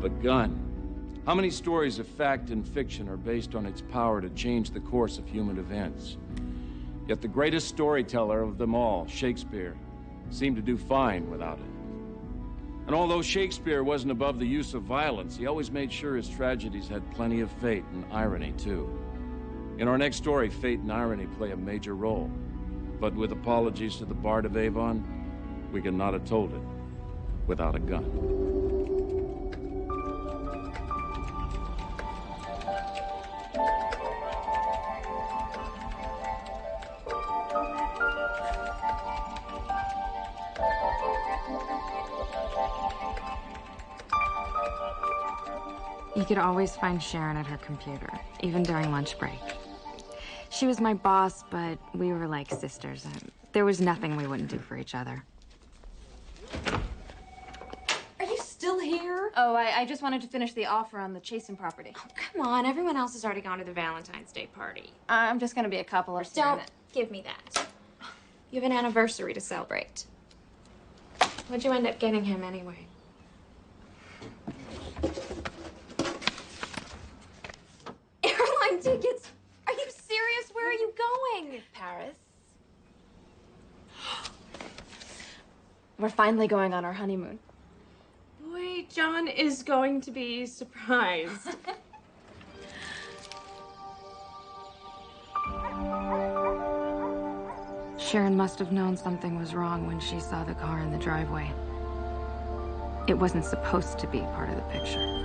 The gun. How many stories of fact and fiction are based on its power to change the course of human events? Yet the greatest storyteller of them all, Shakespeare, seemed to do fine without it. And although Shakespeare wasn't above the use of violence, he always made sure his tragedies had plenty of fate and irony, too. In our next story, fate and irony play a major role. But with apologies to the Bard of Avon, we could not have told it without a gun. You could always find Sharon at her computer, even during lunch break. She was my boss, but we were like sisters. And there was nothing we wouldn't do for each other. Are you still here? Oh, I just wanted to finish the offer on the Chasen property. Oh, come on. Everyone else has already gone to the Valentine's Day party. I'm just gonna be a couple or so. Don't give me that. You have an anniversary to celebrate. What'd you end up getting him anyway? Airline tickets? Are you serious? Where are you going? Paris. We're finally going on our honeymoon. Boy, John is going to be surprised. Sharon must have known something was wrong when she saw the car in the driveway. It wasn't supposed to be part of the picture.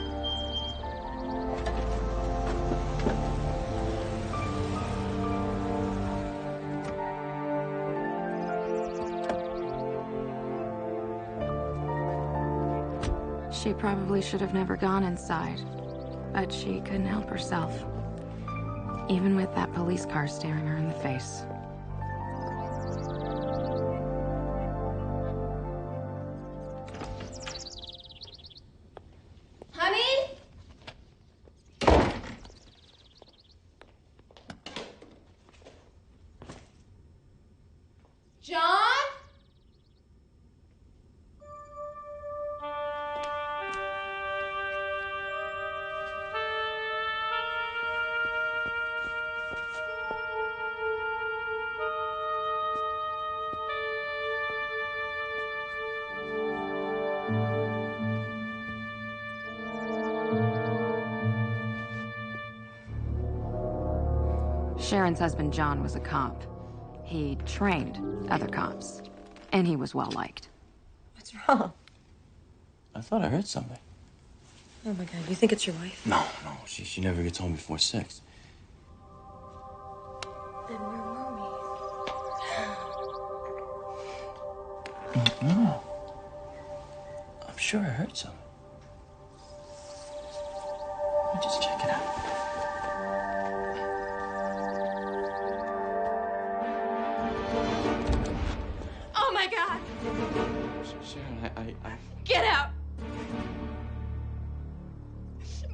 She probably should have never gone inside, but she couldn't help herself, even with that police car staring her in the face. Honey? John? Sharon's husband, John, was a cop. He trained other cops, and he was well-liked. What's wrong? I thought I heard something. Oh my God, you think it's your wife? No, she never gets home before 6. Then where were we? I don't know. I'm sure I heard something. Let me just check it out. Oh my God! Sharon, I... Get out!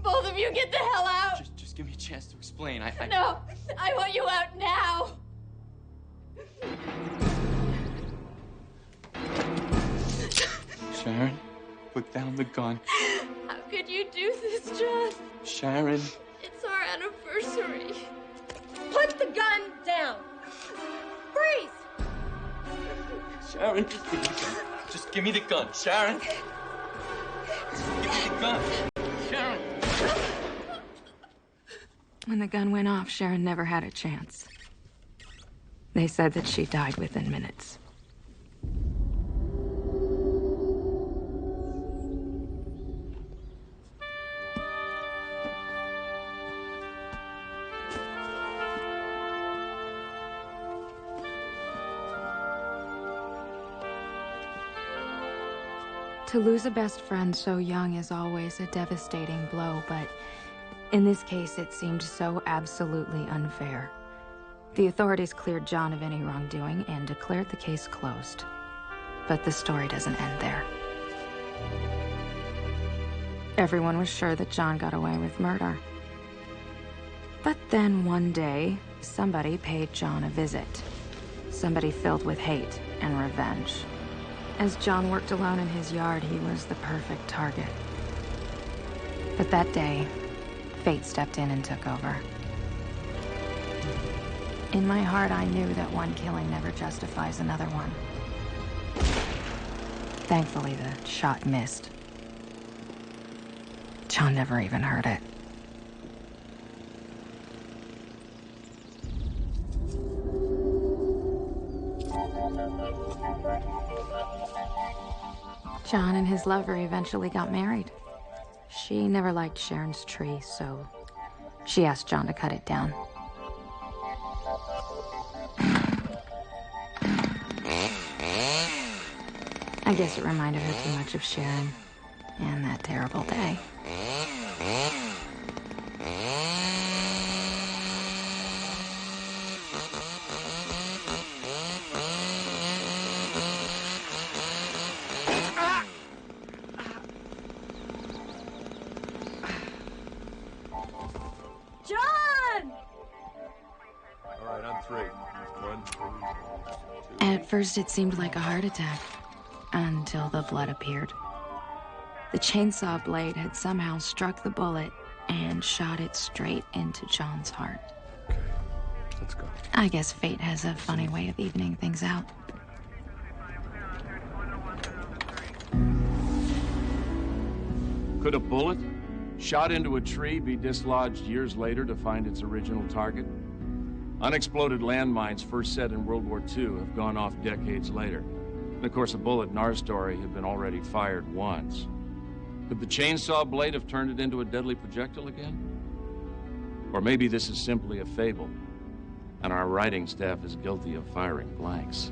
Both of you get the hell out! Just give me a chance to explain. No, I want you out now! Sharon, put down the gun. How could you do this, John? Sharon. It's our anniversary. Put the gun down! Freeze! Sharon, just give me the gun. Sharon. Just give me the gun. Sharon. When the gun went off, Sharon never had a chance. They said that she died within minutes. To lose a best friend so young is always a devastating blow, but in this case, it seemed so absolutely unfair. The authorities cleared John of any wrongdoing and declared the case closed. But the story doesn't end there. Everyone was sure that John got away with murder. But then one day, somebody paid John a visit. Somebody filled with hate and revenge. As John worked alone in his yard, he was the perfect target. But that day, fate stepped in and took over. In my heart, I knew that one killing never justifies another one. Thankfully, the shot missed. John never even heard it. John and his lover eventually got married. She never liked Sharon's tree, so she asked John to cut it down. I guess it reminded her too much of Sharon and that terrible day. John! All right, on 3. 1, 2. At first, it seemed like a heart attack, until the blood appeared. The chainsaw blade had somehow struck the bullet and shot it straight into John's heart. Okay, let's go. I guess fate has a funny way of evening things out. Could a bullet shot into a tree be dislodged years later to find its original target? Unexploded landmines first set in World War II have gone off decades later. And of course, a bullet in our story had been already fired once. Could the chainsaw blade have turned it into a deadly projectile again? Or maybe this is simply a fable, and our writing staff is guilty of firing blanks.